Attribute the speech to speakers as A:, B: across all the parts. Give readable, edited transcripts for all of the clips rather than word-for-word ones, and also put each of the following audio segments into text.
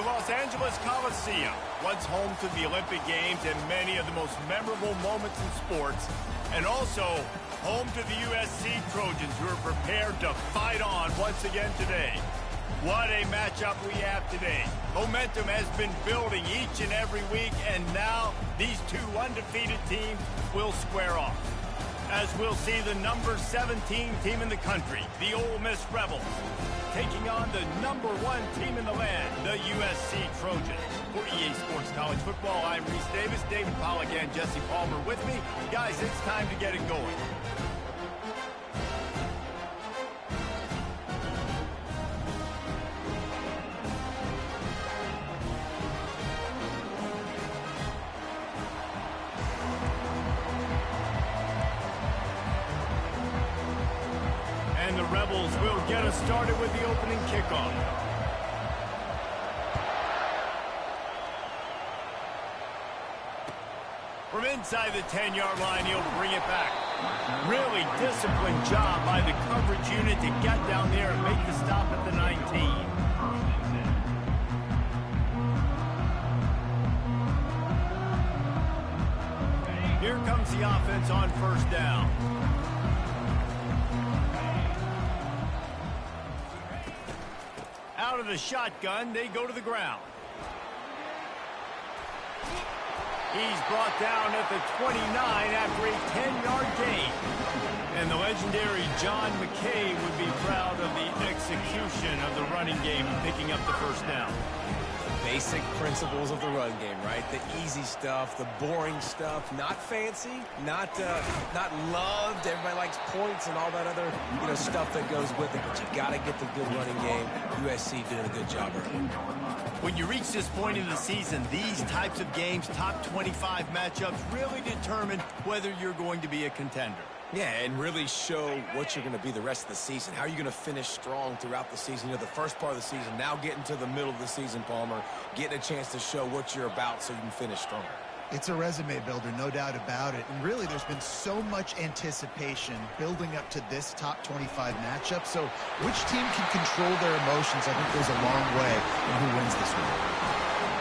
A: The Los Angeles Coliseum, once home to the Olympic Games and many of the most memorable moments in sports, and also home to the USC Trojans, who are prepared to fight on once again today. What a matchup we have today. Momentum has been building each and every week, and now these two undefeated teams will square off. As we'll see the number 17 team in the country, the Ole Miss Rebels, taking on the number 1 team in the land, the USC Trojans. For EA Sports College Football, I'm Reese Davis, David Pollack, and Jesse Palmer with me. Guys, it's time to get it going. And the Rebels will get us started with the opening kickoff. From inside the 10-yard line, he'll bring it back. Really disciplined job by the coverage unit to get down there and make the stop at the 19. Here comes the offense on first down. Out of the shotgun, they go to the ground. He's brought down at the 29 after a 10-yard gain. And the legendary John McKay would be proud of the execution of the running game, picking up the first down.
B: Basic principles of the run game, right? The easy stuff, the boring stuff, not fancy, not loved. Everybody likes points and all that other, stuff that goes with it. But you got to get the good running game. USC doing a good job early.
A: When you reach this point in the season, these types of games, top 25 matchups, really determine whether you're going to be a contender.
B: Yeah, and really show what you're going to be the rest of the season. How are you going to finish strong throughout the season? The first part of the season, now getting to the middle of the season, Palmer, getting a chance to show what you're about so you can finish strong.
C: It's a resume builder, no doubt about it. And really, there's been so much anticipation building up to this top 25 matchup. So which team can control their emotions, I think, goes a long way in who wins this one.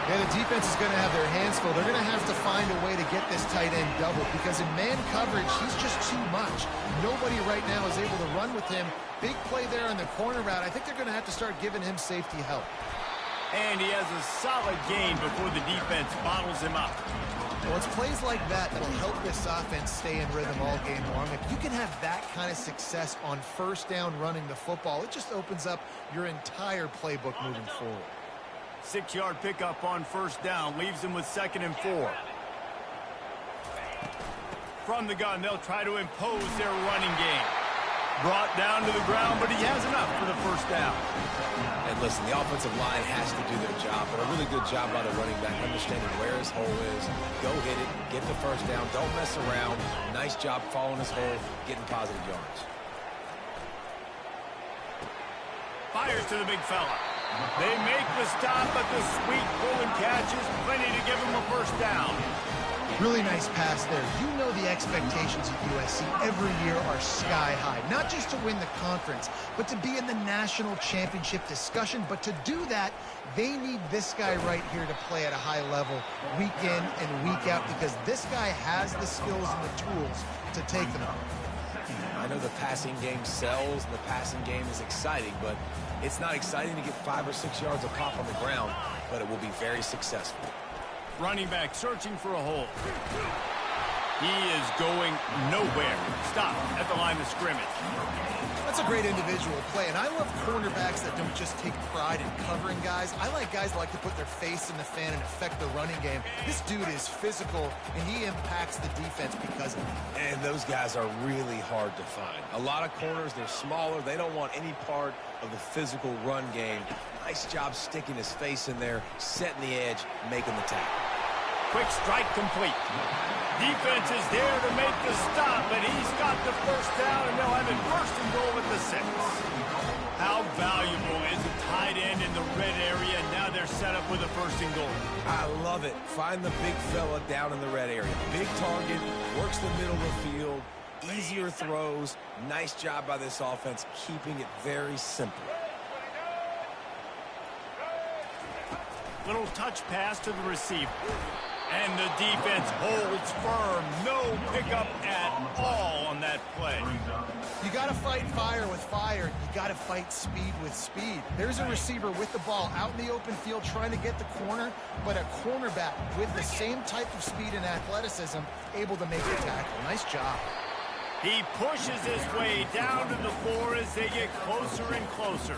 D: Yeah, the defense is going to have their hands full. They're going to have to find a way to get this tight end double because in man coverage, he's just too much. Nobody right now is able to run with him. Big play there on the corner route. I think they're going to have to start giving him safety help.
A: And he has a solid gain before the defense bottles him up.
D: Well, it's plays like that that'll help this offense stay in rhythm all game long. If you can have that kind of success on first down running the football, it just opens up your entire playbook moving forward.
A: 6-yard pickup on first down leaves them with 2nd and 4. From the gun, they'll try to impose their running game. Brought down to the ground, but he has enough for the first down.
B: And listen, the offensive line has to do their job, but a really good job by the running back, understanding where his hole is. Go hit it, get the first down, don't mess around. Nice job following his hole, getting positive yards.
A: Fires to the big fella. They make the stop, but the sweet pull and catch is plenty to give them a first down.
C: Really nice pass there. You know the expectations of USC every year are sky high. Not just to win the conference, but to be in the national championship discussion. But to do that, they need this guy right here to play at a high level week in and week out because this guy has the skills and the tools to take them on.
B: I know the passing game sells and the passing game is exciting, but it's not exciting to get 5 or 6 yards of pop on the ground, but it will be very successful.
A: Running back searching for a hole. He is going nowhere. Stop at the line of scrimmage.
D: That's a great individual play, and I love cornerbacks that don't just take pride in covering guys. I like guys that like to put their face in the fan and affect the running game. This dude is physical, and he impacts the defense because of it.
B: And those guys are really hard to find. A lot of corners, they're smaller. They don't want any part of the physical run game. Nice job sticking his face in there, setting the edge, making the tackle.
A: Quick strike complete. Defense is there to make the stop, and he's got the first down, and they'll have it 1st and goal at the 6. How valuable is a tight end in the red area? Now they're set up with a 1st and goal.
B: I love it. Find the big fella down in the red area. Big target, works the middle of the field, easier throws. Nice job by this offense, keeping it very simple.
A: Little touch pass to the receiver. And the defense holds firm. No pickup at all on that play.
D: You got to fight fire with fire. You got to fight speed with speed. There's a receiver with the ball out in the open field trying to get the corner, but a cornerback with the same type of speed and athleticism able to make the tackle. Nice job.
A: He pushes his way down to the floor as they get closer and closer.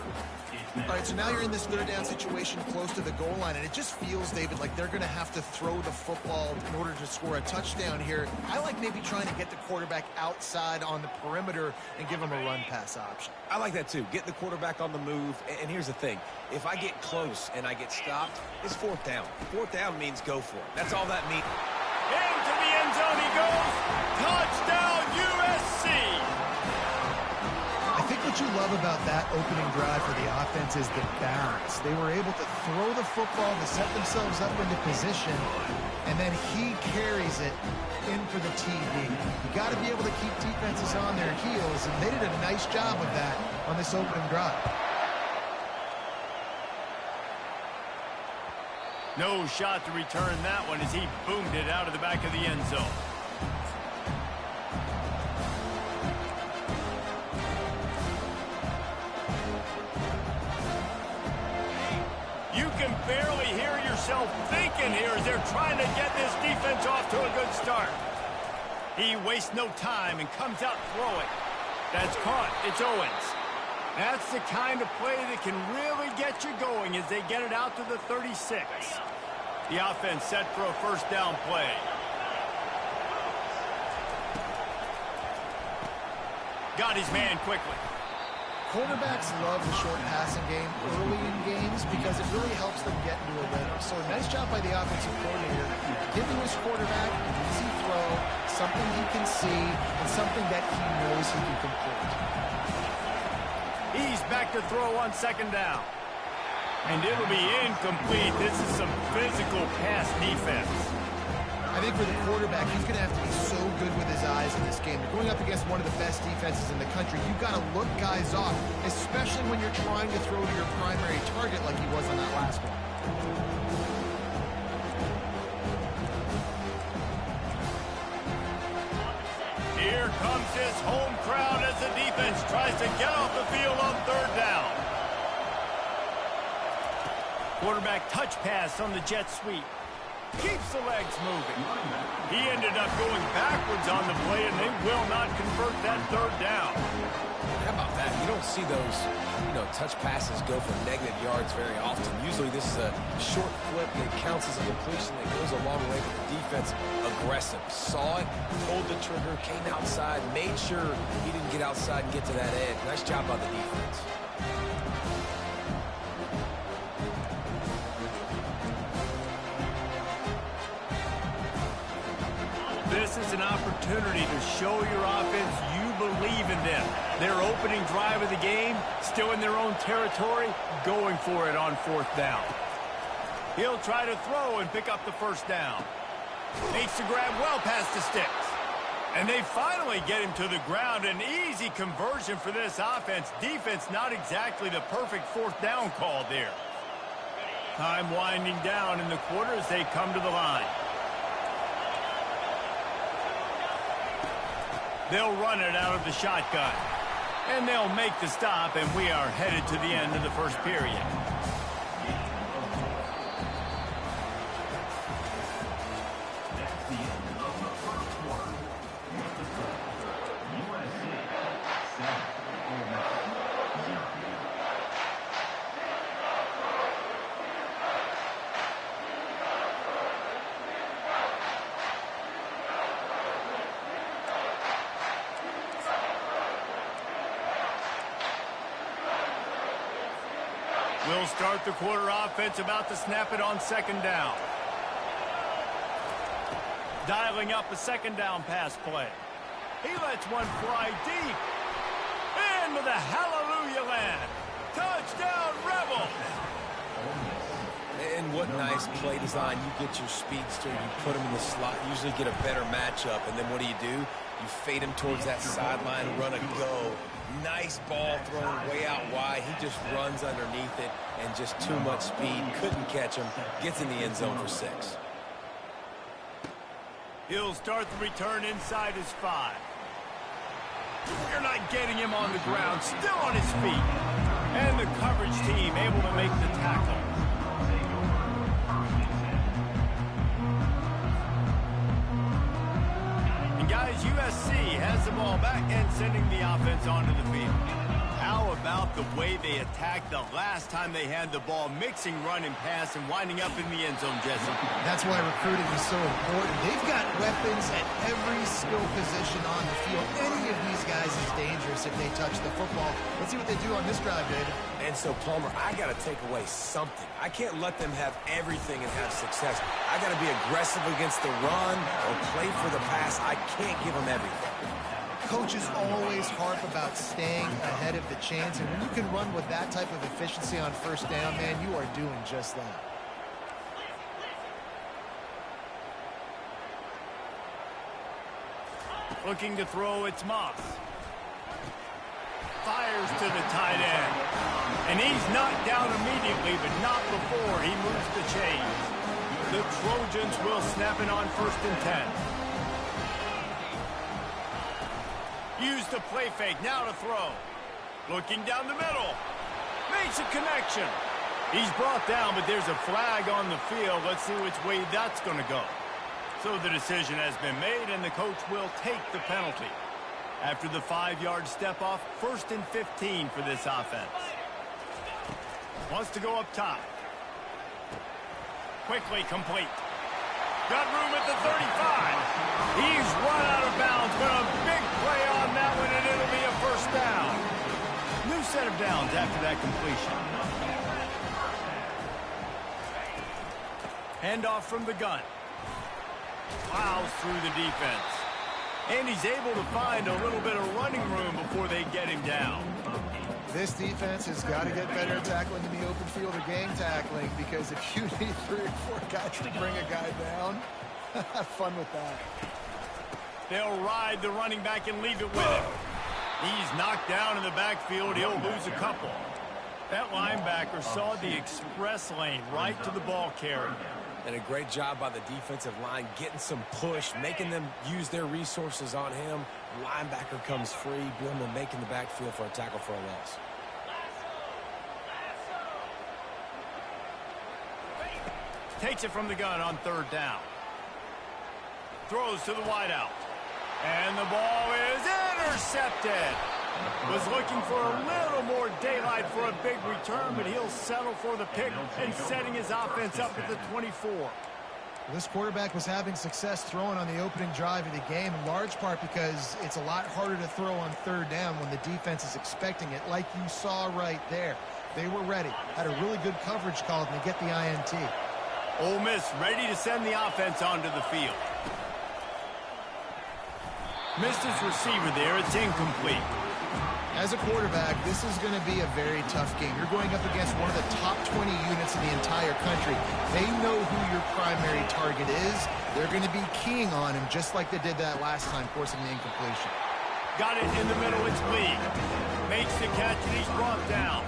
D: All right, so now you're in this third down situation close to the goal line, and it just feels, David, like they're going to have to throw the football in order to score a touchdown here. I like maybe trying to get the quarterback outside on the perimeter and give him a run-pass option.
B: I like that too. Get the quarterback on the move. And here's the thing. If I get close and I get stopped, it's fourth down. Fourth down means go for it. That's all that means.
A: Into the end zone he goes. Touchdown, USC.
C: I think what you love about that opening drive for the offense is the balance. They were able to throw the football to set themselves up into position, and then he carries it in for the TD. You got to be able to keep defenses on their heels, and they did a nice job of that on this opening drive.
A: No shot to return that one as he boomed it out of the back of the end zone. You can barely hear yourself thinking here as they're trying to get this defense off to a good start. He wastes no time and comes out throwing. That's caught. It's Owens. That's the kind of play that can really get you going as they get it out to the 36. The offense set for a first down play. Got his man quickly.
D: Quarterbacks love the short passing game early in games because it really helps them get into a rhythm. So nice job by the offensive coordinator, giving his quarterback an easy throw, something he can see, and something that he knows he can complete.
A: He's back to throw on second down. And it'll be incomplete. This is some physical pass defense.
D: I think for the quarterback, he's going to have to be so good with his eyes in this game. You're going up against one of the best defenses in the country. You've got to look guys off, especially when you're trying to throw to your primary target like he was on that last one.
A: Here comes his home crowd as the defense tries to get off the field on third down. Quarterback touch pass on the jet sweep. Keeps the legs moving. He ended up going backwards on the play, and they will not convert that third down.
B: How about that? You don't see those, touch passes go for negative yards very often. Usually this is a short flip that counts as a completion that goes a long way with the defense. Aggressive. Saw it, pulled the trigger, came outside, made sure he didn't get outside and get to that edge. Nice job by the defense.
A: This is an opportunity to show your offense you believe in them. Their opening drive of the game, still in their own territory, going for it on fourth down. He'll try to throw and pick up the first down. Makes the grab well past the sticks. And they finally get him to the ground. An easy conversion for this offense. Defense not exactly the perfect fourth down call there. Time winding down in the quarter as they come to the line. They'll run it out of the shotgun. And they'll make the stop, and we are headed to the end of the first period. We'll start the quarter offense about to snap it on second down. Dialing up a second down pass play. He lets one fly deep. Into the hallelujah land. Touchdown, Rebels!
B: And And what nice play design. You get your speedster, you put him in the slot, usually get a better matchup, and then what do? You fade him towards that sideline, run a go. Nice ball thrown way out wide. He just runs underneath it, and just too much speed. Couldn't catch him. Gets in the end zone for 6.
A: He'll start the return inside his 5. You're not getting him on the ground, still on his feet. And the coverage team able to make the tackle. And guys, USC has the ball back and sending the offense onto the field. How about the way they attacked the last time they had the ball, mixing run and pass and winding up in the end zone, Jesse?
C: That's why recruiting is so important. They've got weapons at every skill position on the field. Any of these guys is dangerous if they touch the football. Let's see what they do on this drive, David.
B: And so, Palmer, I got to take away something. I can't let them have everything and have success. I got to be aggressive against the run or play for the pass. I can't give them everything.
C: Coaches always harp about staying ahead of the chains, and when you can run with that type of efficiency on first down, man, you are doing just that.
A: Looking to throw, it's Moss. Fires to the tight end. And he's knocked down immediately, but not before he moves the chains. The Trojans will snap it on 1st and 10. Use the play fake, now to throw. Looking down the middle. Makes a connection. He's brought down, but there's a flag on the field. Let's see which way that's going to go. So the decision has been made, and the coach will take the penalty. After the 5-yard step off, 1st and 15 for this offense. Wants to go up top. Quickly complete. Got room at the 35. He's run out of bounds, but a big play on that one, and it'll be a 1st down. New set of downs after that completion. Handoff from the gun. Plows through the defense. And he's able to find a little bit of running room before they get him down.
D: This defense has got to get better at tackling in the open field or game tackling, because if you need 3 or 4 guys to bring a guy down, have fun with that.
A: They'll ride the running back and leave it with him. He's knocked down in the backfield. He'll lose a couple. That linebacker saw the express lane right to the ball carrier.
B: And a great job by the defensive line, getting some push, making them use their resources on him. Linebacker comes free, Billman making the backfield for a tackle for a loss.
A: Takes it from the gun on 3rd down. Throws to the wideout. And the ball is intercepted. Was looking for a little more daylight for a big return, but he'll settle for the pick and setting his offense up at the 24.
C: This quarterback was having success throwing on the opening drive of the game, in large part because it's a lot harder to throw on 3rd down when the defense is expecting it, like you saw right there. They were ready, had a really good coverage call, and they get the INT.
A: Ole Miss ready to send the offense onto the field. Missed his receiver there. It's incomplete.
C: As a quarterback, this is going to be a very tough game. You're going up against one of the top 20 units in the entire country. They know who your primary target is. They're going to be keying on him just like they did that last time, forcing the incompletion.
A: Got it in the middle. It's Lee. Makes the catch, and he's brought down.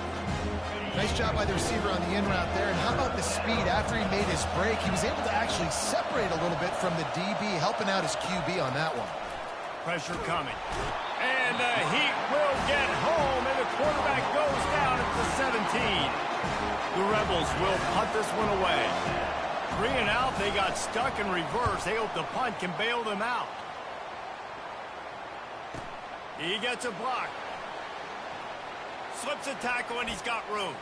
C: Nice job by the receiver on the in route there. And how about the speed? After he made his break, he was able to actually separate a little bit from the DB, helping out his QB on that one.
A: Pressure coming. And the Heat will get home, and the quarterback goes down at the 17. The Rebels will punt this one away. 3 and out, they got stuck in reverse. They hope the punt can bail them out. He gets a block. Slips a tackle, and he's got room.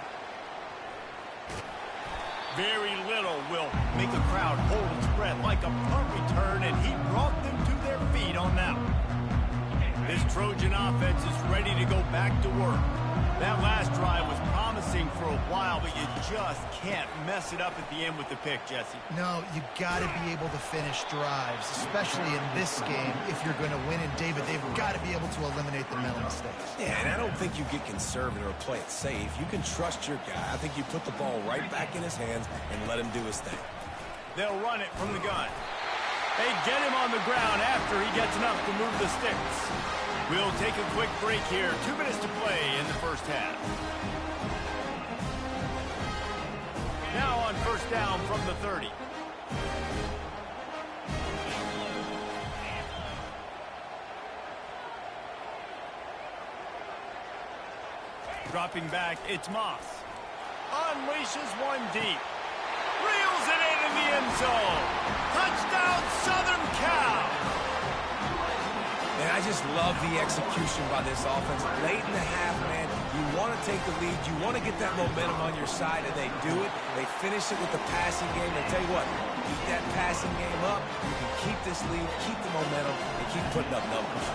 A: Very little will make a crowd hold its breath like a punt return, and he brought them to their feet on that one. This Trojan offense is ready to go back to work. That last drive was promising for a while, but you just can't mess it up at the end with the pick, Jesse.
C: No, you got to be able to finish drives, especially in this game. If you're going to win, and David, they've got to be able to eliminate the mental mistakes.
B: Yeah, and I don't think you get conservative or play it safe. You can trust your guy. I think you put the ball right back in his hands and let him do his thing.
A: They'll run it from the gun. They get him on the ground after he gets enough to move the sticks. We'll take a quick break here. 2 minutes to play in the first half. Now on first down from the 30. Dropping back, it's Moss. Unleashes one deep. Reels it in the end zone. Touchdown, Southern Cal.
B: And I just love the execution by this offense. Late in the half, man, you want to take the lead. You want to get that momentum on your side, and they do it. They finish it with the passing game. And tell you what, keep that passing game up. You can keep this lead, keep the momentum, and keep putting up numbers.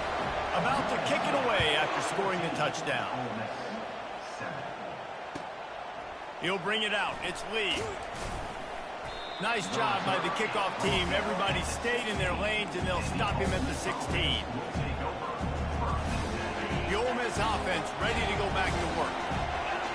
A: About to kick it away after scoring the touchdown. He'll bring it out. It's Lee. Nice job by the kickoff team. Everybody stayed in their lanes, and they'll stop him at the 16. The Ole Miss offense ready to go back to work.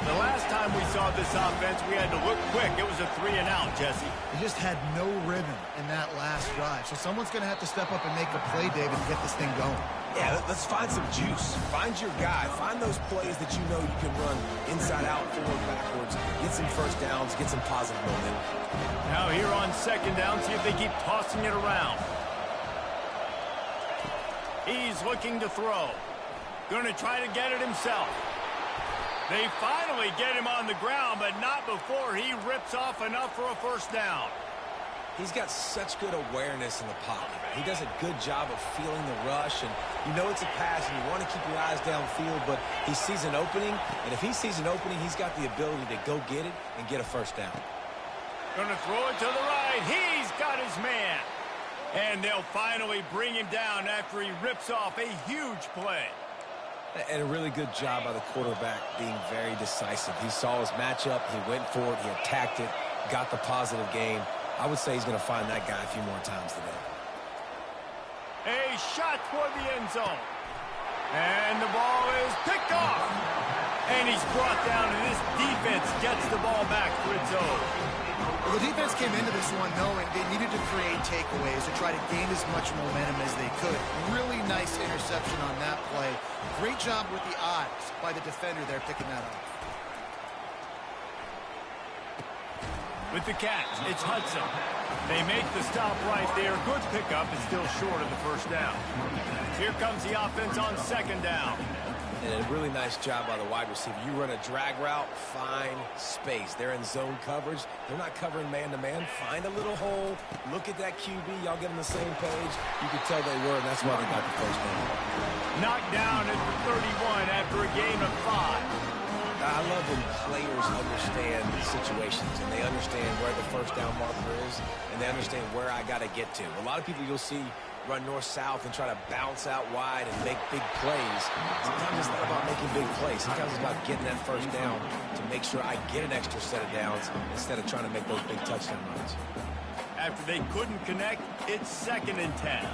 A: The last time we saw this offense, we had to look quick. It was a 3-and-out, Jesse.
C: They just had no rhythm in that last drive. So someone's going to have to step up and make a play, David, to get this thing going.
B: Yeah, let's find some juice. Find your guy. Find those plays that you know you can run inside out, forward, backwards. Get some first downs. Get some positive momentum.
A: Now here on second down, see if they keep tossing it around. He's looking to throw. Going to try to get it himself. They finally get him on the ground, but not before he rips off enough for a first down.
B: He's got such good awareness in the pocket. He does a good job of feeling the rush, and you know it's a pass, and you want to keep your eyes downfield, but he sees an opening, and if he sees an opening, he's got the ability to go get it and get a first down.
A: Going to throw it to the right. He's got his man. And they'll finally bring him down after he rips off a huge play.
B: And a really good job by the quarterback being very decisive. He saw his matchup. He went for it. He attacked it, got the positive gain. I would say he's going to find that guy a few more times today.
A: A shot toward the end zone. And the ball is picked off. And he's brought down, and this defense gets the ball back for its own.
C: Well, the defense came into this one knowing they needed to create takeaways to try to gain as much momentum as they could. Really nice interception on that play. Great job with the eyes by the defender there picking that up.
A: With the catch, it's Hudson. They make the stop right there. Good pickup, but still short of the first down. Here comes the offense on second down.
B: And a really nice job by the wide receiver. You run a drag route, find space. They're in zone coverage. They're not covering man-to-man. Find a little hole. Look at that QB. Y'all get on the same page. You could tell they were, and that's why they got the first down.
A: Knocked down at the 31 after a gain of 5.
B: I love when players understand situations, and they understand where the first down marker is, and they understand where I got to get to. A lot of people you'll see run north-south and try to bounce out wide and make big plays. Sometimes it's not about making big plays. Sometimes it's about getting that first down to make sure I get an extra set of downs instead of trying to make those big touchdown runs.
A: After they couldn't connect, it's 2nd and 10.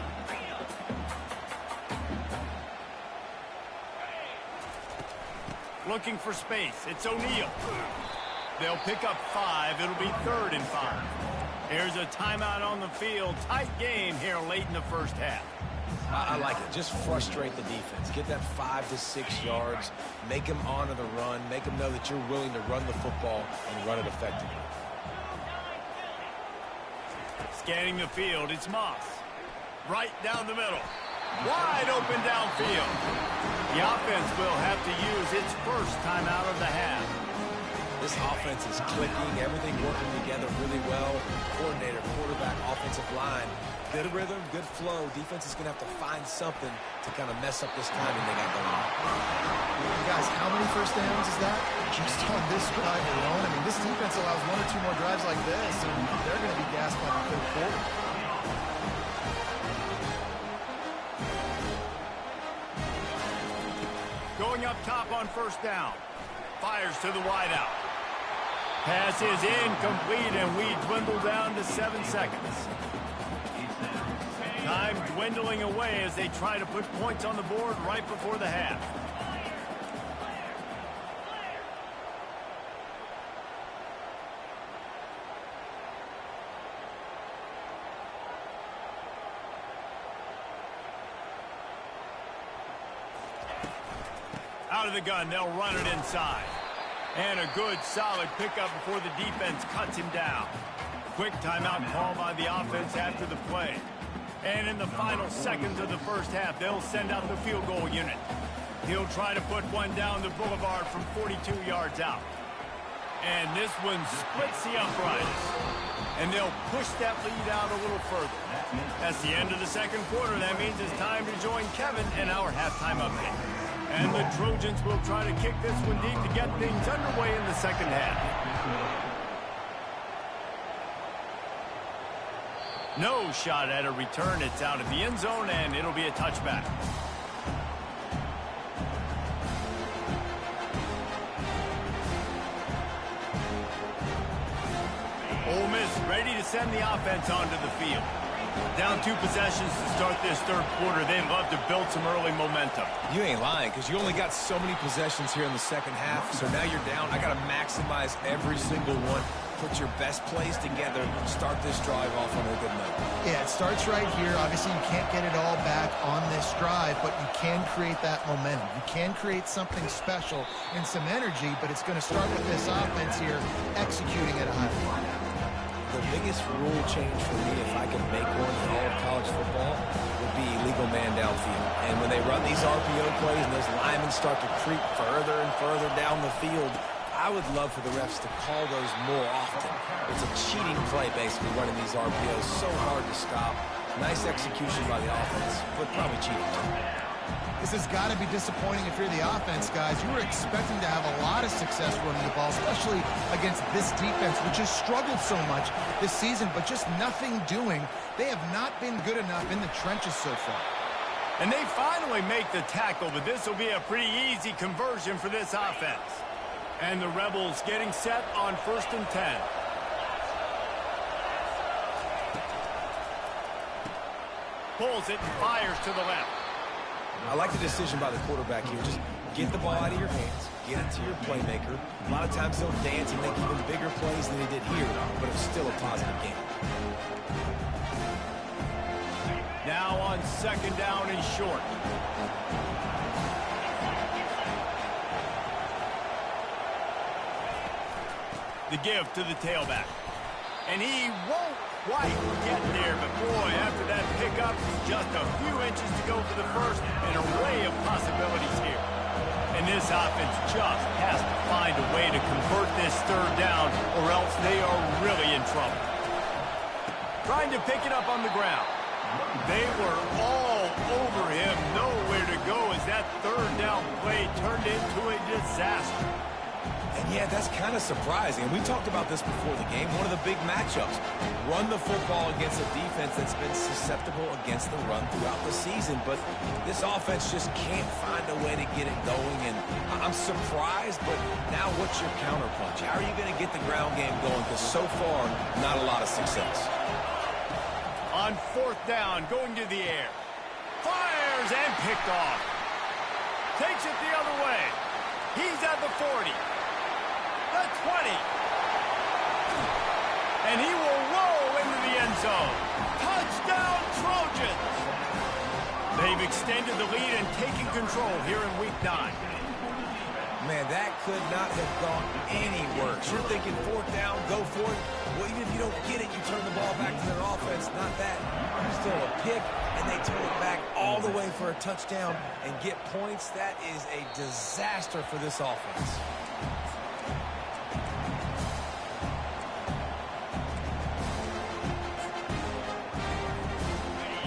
A: Looking for space. It's O'Neal. They'll pick up 5. It'll be 3rd and 5. Here's a timeout on the field. Tight game here late in the first half.
B: I like it. Just frustrate the defense. Get that 5 to 6 yards. Make them honor the run. Make them know that you're willing to run the football and run it effectively.
A: Scanning the field, it's Moss. Right down the middle. Wide open downfield. The offense will have to use its first timeout of the half.
B: This offense is clicking, everything working together really well. Coordinator, quarterback, offensive line. Good rhythm, good flow. Defense is going to have to find something to kind of mess up this timing they got going on.
C: Guys, how many first downs is that? Just on this drive alone. I mean, this defense allows 1 or 2 more drives like this, and they're going to be gassed by the third quarter.
A: throwing up top on first down. Fires to the wideout. Pass is incomplete, and we dwindle down to 7 seconds. Time dwindling away as they try to put points on the board right before the half. Out of the gun, they'll run it inside. And a good, solid pickup before the defense cuts him down. Quick timeout call by the offense after the play. And in the final seconds of the first half, they'll send out the field goal unit. He'll try to put one down the boulevard from 42 yards out. And this one splits the uprights. And they'll push that lead out a little further. That's the end of the second quarter. That means it's time to join Kevin in our halftime update. And the Trojans will try to kick this one deep to get things underway in the second half. No shot at a return. It's out of the end zone, and it'll be a touchback. Ole Miss ready to send the offense onto the field. Down 2 possessions to start this third quarter. They'd love to build some early momentum.
B: You ain't lying, because you only got so many possessions here in the second half, so now you're down. I got to maximize every single one. Put your best plays together. Start this drive off on a good note.
C: Yeah, it starts right here. Obviously, you can't get it all back on this drive, but you can create that momentum. You can create something special and some energy, but it's going to start with this offense here executing at a high level.
B: The biggest rule change for me, if I could make one in all of college football, would be illegal man downfield. And when they run these RPO plays and those linemen start to creep further and further down the field, I would love for the refs to call those more often. It's a cheating play, basically, running these RPOs. So hard to stop. Nice execution by the offense, but probably cheating too.
C: This has got to be disappointing if you're the offense, guys. You were expecting to have a lot of success running the ball, especially against this defense, which has struggled so much this season, but just nothing doing. They have not been good enough in the trenches so far.
A: And they finally make the tackle, but this will be a pretty easy conversion for this offense. And the Rebels getting set on 1st and 10. Pulls it and fires to the left.
B: I like the decision by the quarterback here. Just get the ball out of your hands, get it to your playmaker. A lot of times they'll dance and make even bigger plays than they did here, but it's still a positive game.
A: Now on 2nd down and short. The give to the tailback. And he won't quite get there, but boy, after that pickup, just a few inches to go for the first. An array of possibilities here. And this offense just has to find a way to convert this 3rd down, or else they are really in trouble. Trying to pick it up on the ground. They were all over him, nowhere to go as that 3rd down play turned into a disaster.
B: And yeah, that's kind of surprising. And we talked about this before the game. One of the big matchups. Run the football against a defense that's been susceptible against the run throughout the season. But this offense just can't find a way to get it going. And I'm surprised, but now what's your counterpunch? How are you going to get the ground game going? Because so far, not a lot of success.
A: On 4th down, going to the air. Fires and picked off. Takes it the other way. He's at the 40. The 20. And he will roll into the end zone. Touchdown, Trojans! They've extended the lead and taken control here in Week 9.
B: Man, that could not have gone any worse. You're thinking 4th down, go for it. Well, even if you don't get it, you turn the ball back to their offense. Not that. You throw a pick, and they turn it back all the way for a touchdown and get points. That is a disaster for this offense.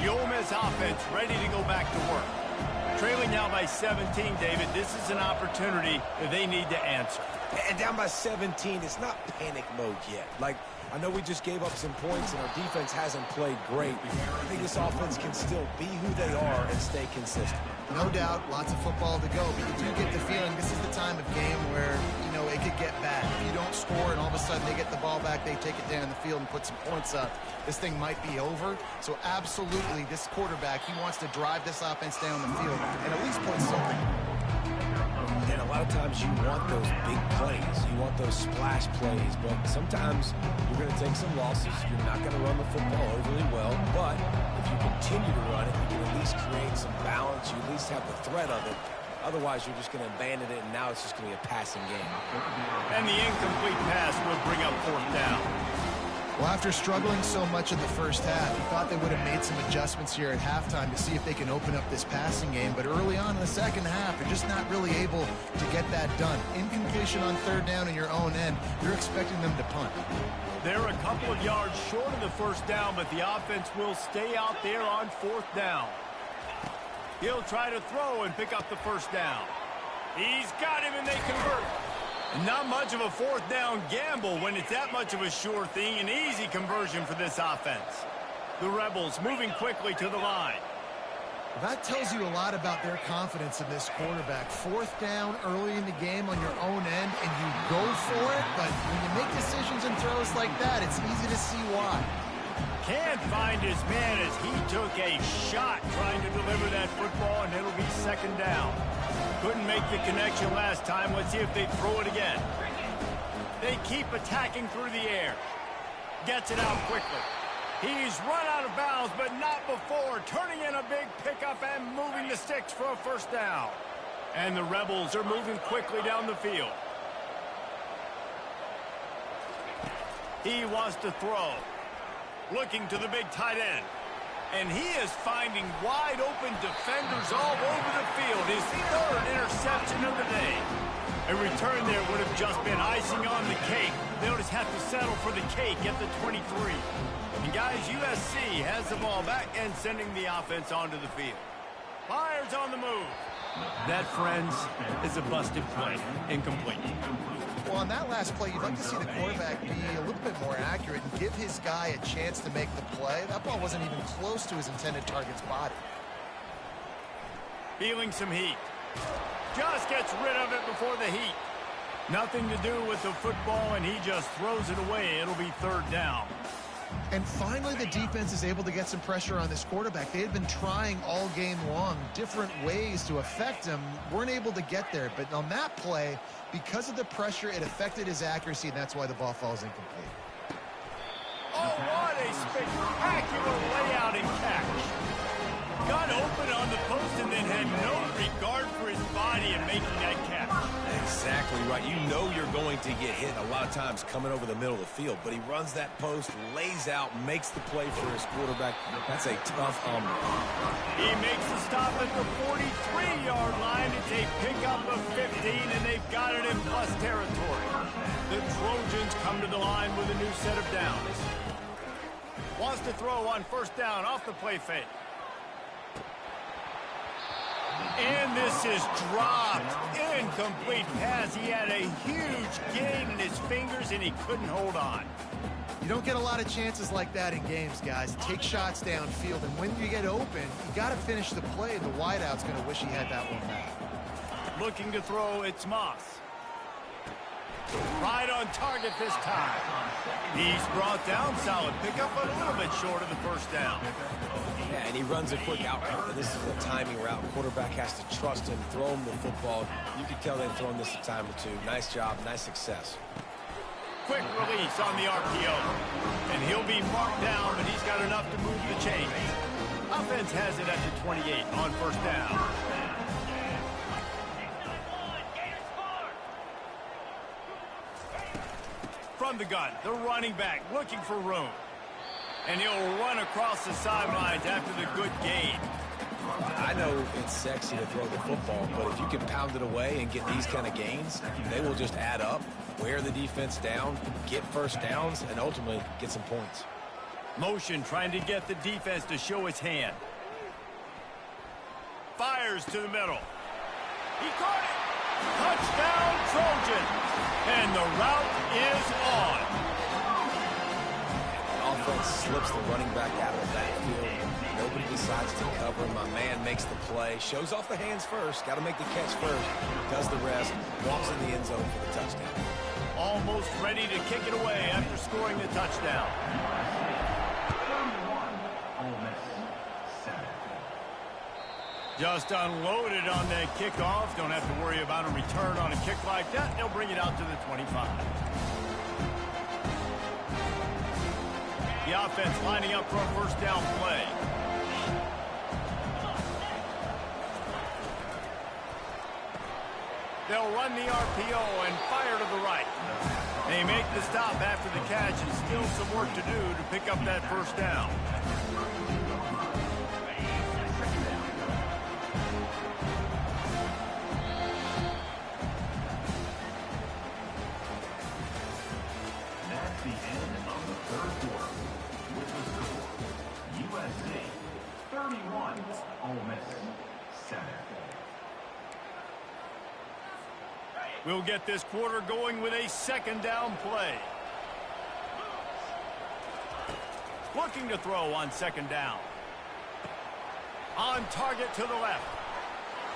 A: The Ole Miss offense ready to go back to work. Trailing now by 17, David. This is an opportunity that they need to answer.
B: And down by 17, it's not panic mode yet. Like, I know we just gave up some points and our defense hasn't played great. I think this offense can still be who they are and stay consistent.
C: No doubt, lots of football to go, but you do get the feeling this is the time of game where, you know, it could get bad. If you don't score and all of a sudden they get the ball back, they take it down the field and put some points up, this thing might be over. So absolutely, this quarterback, he wants to drive this offense down the field and at least put something.
B: And a lot of times you want those big plays. You want those splash plays. But sometimes you're going to take some losses. You're not going to run the football overly well. But if you continue to run it, you can at least create some balance. You at least have the threat of it. Otherwise, you're just going to abandon it, and now it's just going to be a passing game.
A: And the incomplete pass will bring up 4th down.
C: Well, after struggling so much in the first half, you thought they would have made some adjustments here at halftime to see if they can open up this passing game. But early on in the second half, they're just not really able to get that done. Incompletion on 3rd down in your own end, you're expecting them to punt.
A: They're a couple of yards short of the 1st down, but the offense will stay out there on 4th down. He'll try to throw and pick up the 1st down. He's got him, and they convert. Not much of a 4th down gamble when it's that much of a sure thing. An easy conversion for this offense. The Rebels moving quickly to the line.
C: That tells you a lot about their confidence in this quarterback. 4th down early in the game on your own end, and you go for it, but when you make decisions and throws like that, it's easy to see why.
A: Can't find his man as he took a shot trying to deliver that football, and it'll be 2nd down. Couldn't make the connection last time. Let's see if they throw it again. They keep attacking through the air. Gets it out quickly. He's run out of bounds, but not before. Turning in a big pickup and moving the sticks for a 1st down. And the Rebels are moving quickly down the field. He wants to throw. Looking to the big tight end. And he is finding wide open defenders all over the field. His 3rd interception of the day. A return there would have just been icing on the cake. They'll just have to settle for the cake at the 23. And guys, USC has the ball back and sending the offense onto the field. Fires on the move. That, friends, is a busted play. Incomplete.
C: Well, on that last play, you'd like to see the quarterback be a little bit more accurate and give his guy a chance to make the play. That ball wasn't even close to his intended target's body.
A: Feeling some heat. Just gets rid of it before the heat. Nothing to do with the football, and he just throws it away. It'll be 3rd down.
C: And finally, the defense is able to get some pressure on this quarterback. They had been trying all game long different ways to affect him. Weren't able to get there. But on that play, because of the pressure, it affected his accuracy, and that's why the ball falls incomplete.
A: Oh, what a spectacular layout and catch. Got open on the post and then had no regard for his body in making that catch.
B: Exactly right. You know you're going to get hit a lot of times coming over the middle of the field, but he runs that post, lays out, makes the play for his quarterback. That's a tough
A: He makes the stop at the 43-yard line. It's a pickup of 15, and they've got it in plus territory. The Trojans come to the line with a new set of downs. Wants to throw on 1st down off the play fake. And this is dropped. Incomplete pass. He had a huge gain in his fingers, and he couldn't hold on.
C: You don't get a lot of chances like that in games, guys. Take shots downfield, and when you get open, you got to finish the play. The wideout's going to wish he had that one back.
A: Looking to throw, it's Moss. Right on target this time. He's brought down. Solid pickup, but a little bit short of the 1st down.
B: Yeah, and he runs a quick out route. This is a timing route. Quarterback has to trust him, throw him the football. You can tell they've thrown this a time or two. Nice job, nice success.
A: Quick release on the RPO. And he'll be marked down, but he's got enough to move the chains. Offense has it at the 28 on 1st down. From the gun, the running back looking for room. And he'll run across the sidelines after the good gain.
B: I know it's sexy to throw the football, but if you can pound it away and get these kind of gains, they will just add up, wear the defense down, get 1st downs, and ultimately get some points.
A: Motion trying to get the defense to show his hand. Fires to the middle. He caught it. Touchdown, Trojan. And the route is on.
B: Offense slips the running back out of the backfield. Nobody decides to cover him. My man makes the play, shows off the hands first, got to make the catch first, does the rest, walks in the end zone for the touchdown.
A: Almost ready to kick it away after scoring the touchdown. Just unloaded on that kickoff. Don't have to worry about a return on a kick like that. They'll bring it out to the 25. The offense lining up for a first down play. They'll run the RPO and fire to the right. They make the stop after the catch, and still some work to do to pick up that first down.
E: That's the end of the third quarter. With the score, USC 31, Ole Miss 7.
A: We'll get this quarter going with a second down play. Looking to throw on second down. On target to the left.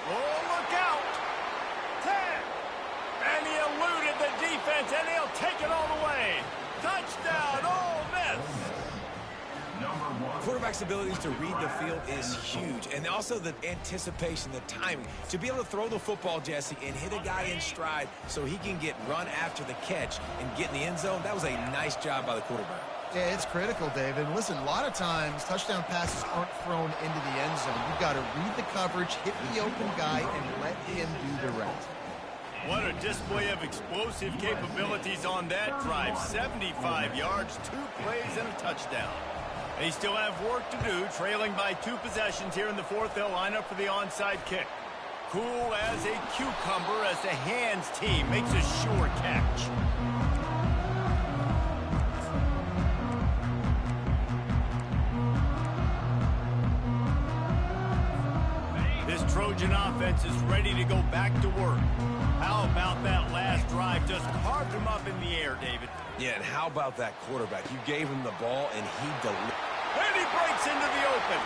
A: Oh, look out! 10! And he eluded the defense, and he'll take it all the way. Touchdown, Ole Miss!
B: Quarterback's abilities to read the field is huge, and also the anticipation, the timing. To be able to throw the football, Jesse, and hit a guy in stride so he can get run after the catch and get in the end zone, that was a nice job by the quarterback.
C: Yeah, it's critical, David. Listen, a lot of times touchdown passes aren't thrown into the end zone. You've got to read the coverage, hit the open guy, and let him do the rest.
A: What a display of explosive capabilities on that drive. 75 yards, 2 plays, and a touchdown. They still have work to do, trailing by 2 possessions here in the fourth. They'll line up for the onside kick. Cool as a cucumber as the hands team makes a sure catch. This Trojan offense is ready to go back to work. How about that last drive? Just carved him up in the air, David.
B: Yeah, and how about that quarterback? You gave him the ball, and he delivered.
A: And he breaks into the open.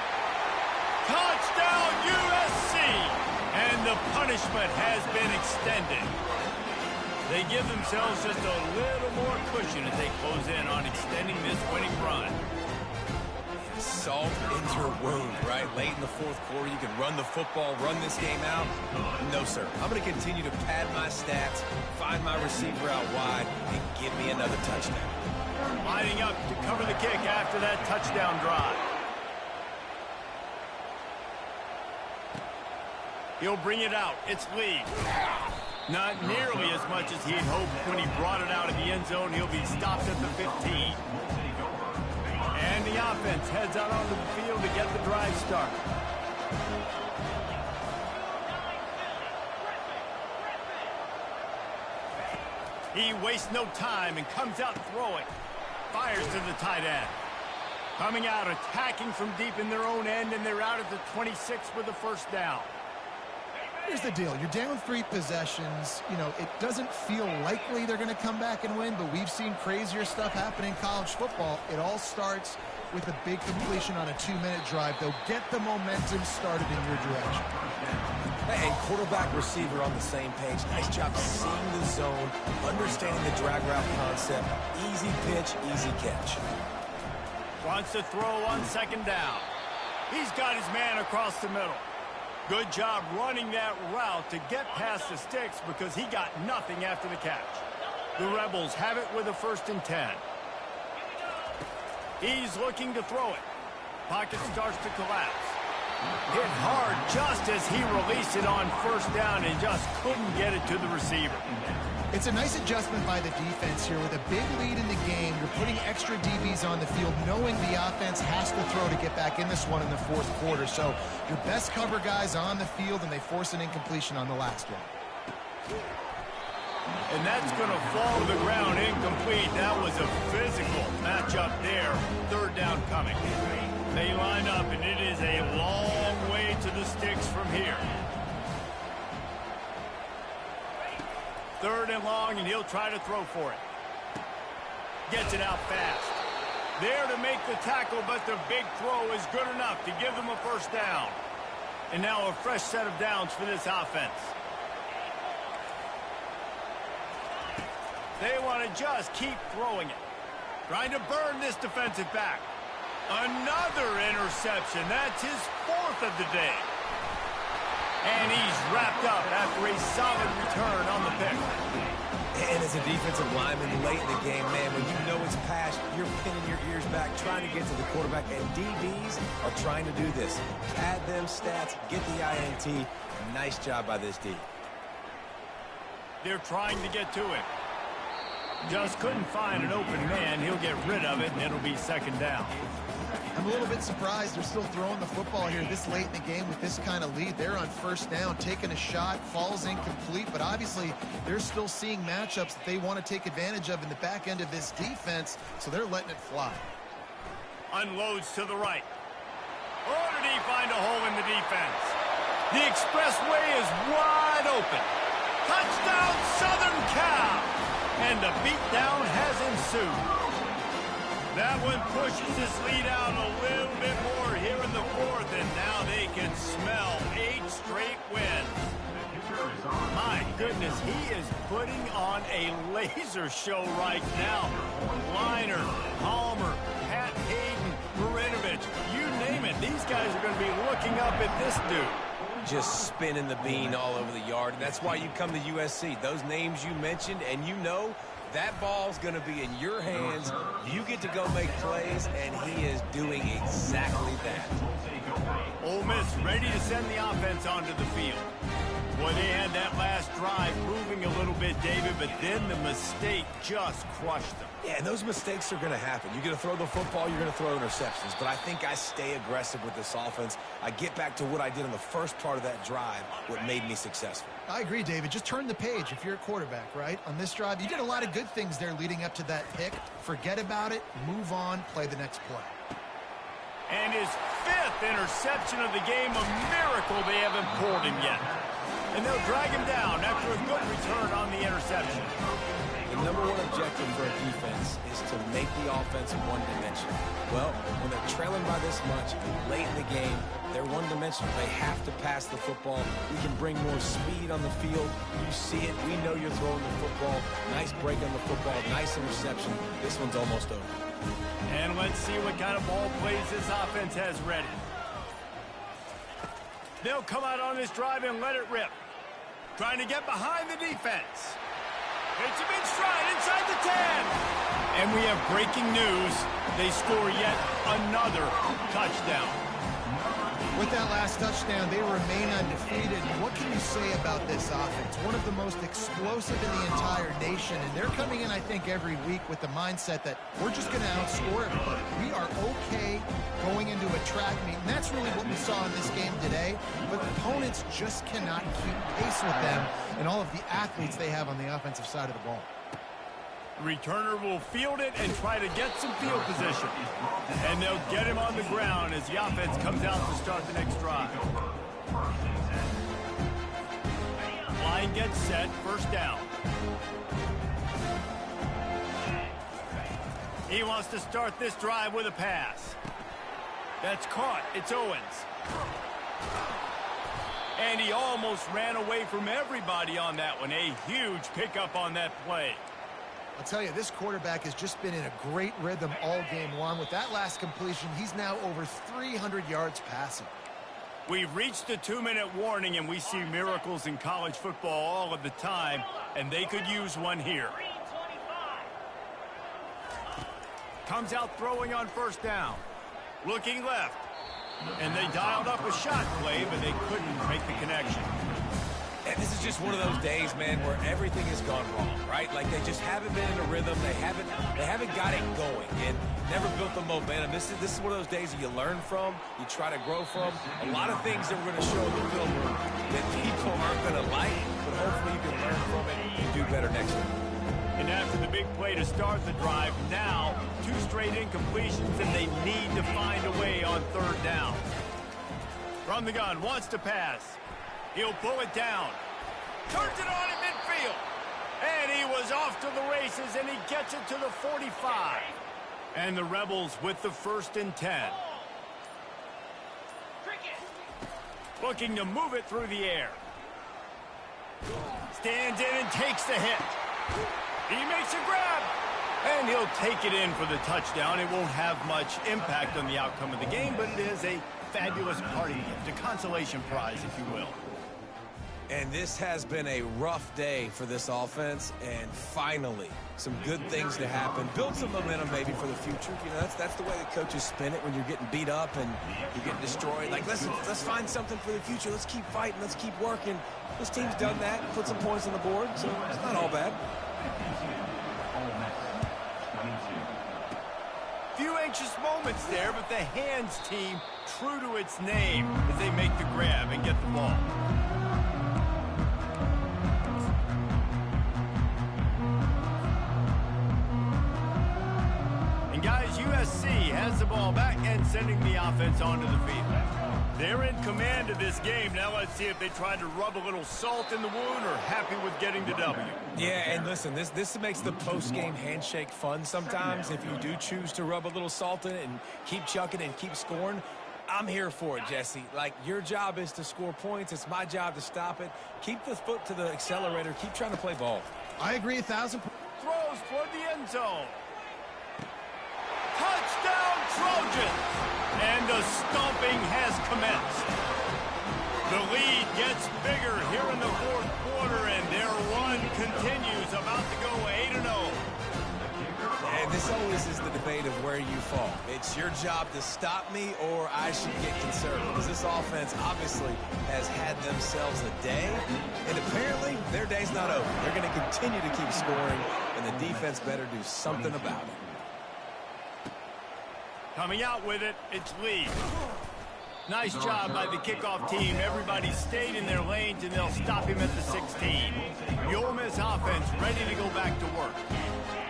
A: Touchdown, USC! And the punishment has been extended. They give themselves just a little more cushion as they close in on extending this winning run.
B: Salt into your wound, right? Late in the fourth quarter, you can run the football, run this game out. No, sir. I'm going to continue to pad my stats, find my receiver out wide, and give me another touchdown.
A: Lining up to cover the kick after that touchdown drive. He'll bring it out. It's Lee. Not nearly as much as he'd hoped when he brought it out of the end zone. He'll be stopped at the 15. And the offense heads out onto the field to get the drive started. He wastes no time and comes out throwing. Fires to the tight end. Coming out, attacking from deep in their own end, and they're out at the 26 with the first down.
C: Here's the deal. You're down 3 possessions. You know, it doesn't feel likely they're going to come back and win, but we've seen crazier stuff happen in college football. It all starts with a big completion on a 2-minute drive. They'll get the momentum started in your direction.
B: And quarterback, receiver on the same page. Nice job seeing the zone, understanding the drag route concept. Easy pitch, easy catch.
A: Wants to throw on second down. He's got his man across the middle. Good job running that route to get past the sticks because he got nothing after the catch. The Rebels have it with a 1st and 10. He's looking to throw it. Pocket starts to collapse. Hit hard just as he released it on first down and just couldn't get it to the receiver.
C: It's a nice adjustment by the defense here. With a big lead in the game, you're putting extra DBs on the field, knowing the offense has to throw to get back in this one in the fourth quarter. So your best cover guys on the field, and they force an incompletion on the last one.
A: And that's going to fall to the ground incomplete. That was a physical matchup there. 3rd down coming. They line up, and it is a long way to the sticks from here. 3rd and long, and he'll try to throw for it. Gets it out fast. There to make the tackle, but the big throw is good enough to give them a first down. And now a fresh set of downs for this offense. They want to just keep throwing it. Trying to burn this defensive back. Another interception. That's his 4th of the day. And he's wrapped up after a solid return on the pick.
B: And as a defensive lineman late in the game, man, when you know it's past, you're pinning your ears back, trying to get to the quarterback. And DBs are trying to do this. Pad them stats, get the INT. Nice job by this D.
A: They're trying to get to him. Just couldn't find an open man. He'll get rid of it, and it'll be second down.
C: I'm a little bit surprised they're still throwing the football here this late in the game with this kind of lead. They're on first down, taking a shot, falls incomplete, but obviously they're still seeing matchups that they want to take advantage of in the back end of this defense, so they're letting it fly.
A: Unloads to the right. Oh, did he find a hole in the defense? The expressway is wide open. Touchdown, Southern Cal! And the beatdown has ensued. That one pushes his lead out a little bit more here in the 4th, and now they can smell 8 straight wins. My goodness, he is putting on a laser show right now. Liner, Palmer, Pat Hayden, Marinovich, you name it. These guys are going to be looking up at this dude.
B: Just spinning the bean all over the yard, and that's why you come to USC. Those names you mentioned, and you know that ball's going to be in your hands. You get to go make plays, and he is doing exactly that.
A: Ole Miss ready to send the offense onto the field. Boy, they had that last drive moving a little bit, David, but then the mistake just crushed them.
B: Yeah, and those mistakes are going to happen. You're going to throw the football, you're going to throw interceptions. But I think I stay aggressive with this offense. I get back to what I did in the first part of that drive, what made me successful.
C: I agree, David. Just turn the page if you're a quarterback, right? On this drive, you did a lot of good things there leading up to that pick. Forget about it, move on, play the next play.
A: And his 5th interception of the game, a miracle they haven't pulled him yet. And they'll drag him down after a good return on the interception.
B: The number one objective for a defense is to make the offense one-dimensional. Well, when they're trailing by this much, late in the game, they're one-dimensional. They have to pass the football. We can bring more speed on the field. You see it. We know you're throwing the football. Nice break on the football. Nice interception. This one's almost over.
A: And let's see what kind of ball plays this offense has ready. They'll come out on this drive and let it rip. Trying to get behind the defense. It's a big stride inside the 10. And we have breaking news. They score yet another touchdown.
C: With that last touchdown, they remain undefeated. What can you say about this offense? One of the most explosive in the entire nation, and they're coming in, I think, every week with the mindset that we're just going to outscore everybody. We are okay going into a track meet, and that's really what we saw in this game today. But opponents just cannot keep pace with them and all of the athletes they have on the offensive side of the ball.
A: Returner will field it and try to get some field position. And they'll get him on the ground as the offense comes out to start the next drive. Line gets set, first down. He wants to start this drive with a pass. That's caught. It's Owens. And he almost ran away from everybody on that one. A huge pickup on that play.
C: I'll tell you, this quarterback has just been in a great rhythm all game long. With that last completion, he's now over 300 yards passing.
A: We've reached the 2-minute warning, and we see miracles in college football all of the time, and they could use one here. Comes out throwing on first down. Looking left. And they dialed up a shot play, but they couldn't make the connection.
B: And this is just one of those days, man, where everything has gone wrong, right? Like they just haven't been in a rhythm. They haven't got it going and never built the momentum. This is one of those days that you learn from, you try to grow from. A lot of things that we're going to show in the film room that people aren't going to like, but hopefully you can learn from it and do better next time.
A: And after the big play to start the drive, now 2 straight incompletions, and they need to find a way on third down. From the gun, wants to pass. He'll pull it down. Turns it on in midfield. And he was off to the races, and he gets it to the 45. And the Rebels with the 1st and 10. Looking to move it through the air. Stands in and takes the hit. He makes a grab. And he'll take it in for the touchdown. It won't have much impact on the outcome of the game, but it is a fabulous party gift, a consolation prize, if you will.
B: And this has been a rough day for this offense, and finally, some good things to happen. Build some momentum maybe for the future. You know, that's the way the coaches spin it when you're getting beat up and you're getting destroyed. Like, let's find something for the future. Let's keep fighting. Let's keep working. This team's done that, put some points on the board, so it's not all bad.
A: Few anxious moments there, but the Hands team true to its name as they make the grab and get the ball. And guys, USC has the ball back and sending the offense onto the field. They're in command of this game. Now let's see if they try to rub a little salt in the wound or happy with getting the W.
B: Yeah, and listen, this makes the post-game handshake fun sometimes. If you do choose to rub a little salt in it and keep chucking and keep scoring, I'm here for it, Jesse. Like, your job is to score points. It's my job to stop it. Keep the foot to the accelerator. Keep trying to play ball.
C: I agree 1,000%.
A: Throws toward the end zone. Touchdown, Trojans! And the stomping has commenced. The lead gets bigger here in the 4th quarter, and their run continues, about to go 8-0.
B: And this always is the debate of where you fall. It's your job to stop me, or I should get conservative. Because this offense obviously has had themselves a day, and apparently their day's not over. They're going to continue to keep scoring, and the defense better do something about it.
A: Coming out with it, it's Lee. Nice job by the kickoff team. Everybody stayed in their lanes, and they'll stop him at the 16. The Ole Miss offense ready to go back to work.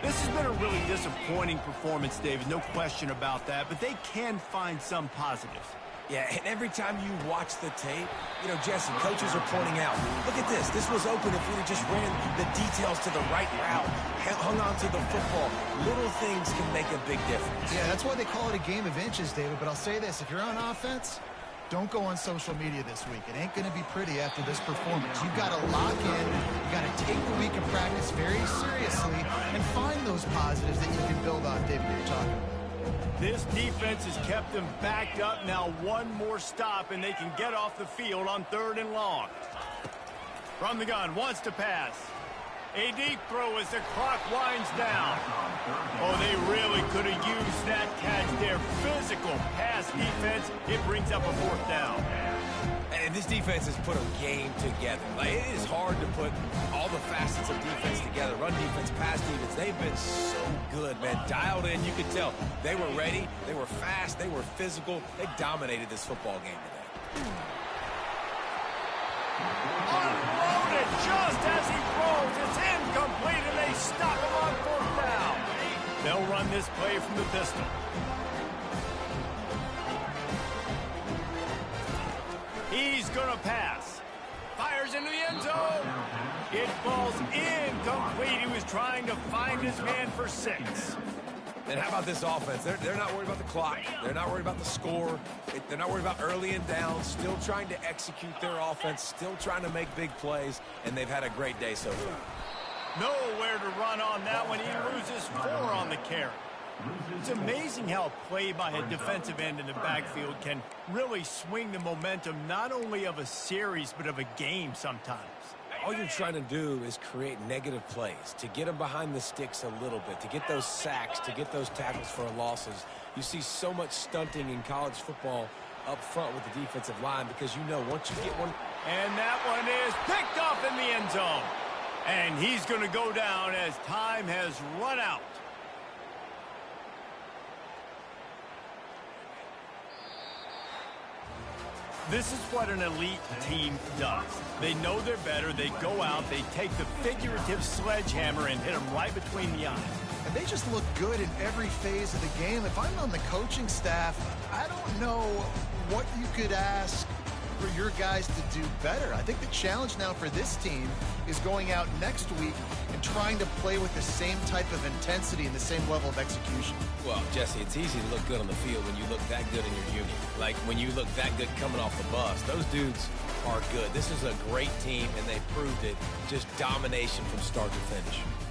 A: This has been a really disappointing performance, David, no question about that, but they can find some positives.
B: Yeah, and every time you watch the tape, you know, Jesse, coaches are pointing out, look at this. This was open if we'd have just ran the details to the right route, hung on to the football. Little things can make a big difference.
C: Yeah, that's why they call it a game of inches, David. But I'll say this, if you're on offense, don't go on social media this week. It ain't going to be pretty after this performance. You've got to lock in. You've got to take the week of practice very seriously and find those positives that you can build on, David, you're talking about.
A: This defense has kept them backed up. Now one more stop, and they can get off the field on 3rd and long. From the gun, wants to pass. A deep throw as the clock winds down. Oh, they really could have used that catch there. Physical pass defense. It brings up a 4th down.
B: And this defense has put a game together. Like, it is hard to put all the facets of defense together. Run defense, pass defense. They've been so good, man. Dialed in, you could tell. They were ready. They were fast. They were physical. They dominated this football game today.
A: Unloaded just as he throws. It's incomplete, and they stop him on 4th down. They'll run this play from the pistol. He's going to pass. Fires into the end zone. It falls incomplete. He was trying to find his man for 6.
B: And how about this offense? They're not worried about the clock. They're not worried about the score. They're not worried about early and down. Still trying to execute their offense. Still trying to make big plays. And they've had a great day so far.
A: Nowhere to run on that one. He loses 4 on the carry. It's amazing how a play by a defensive end in the backfield can really swing the momentum not only of a series but of a game sometimes.
B: All you're trying to do is create negative plays, to get them behind the sticks a little bit, to get those sacks, to get those tackles for losses. You see so much stunting in college football up front with the defensive line because you know once you get one.
A: And that one is picked up in the end zone. And he's going to go down as time has run out. This is what an elite team does. They know they're better. They go out. They take the figurative sledgehammer and hit them right between the eyes.
C: And they just look good in every phase of the game. If I'm on the coaching staff, I don't know what you could ask
D: for your guys to do better. I think the challenge now for this team is going out next week and trying to play with the same type of intensity and the same level of execution.
B: Well, Jesse, it's easy to look good on the field when you look that good in your unit. Like when you look that good coming off the bus. Those dudes are good. This is a great team, and they proved it. Just domination from start to finish.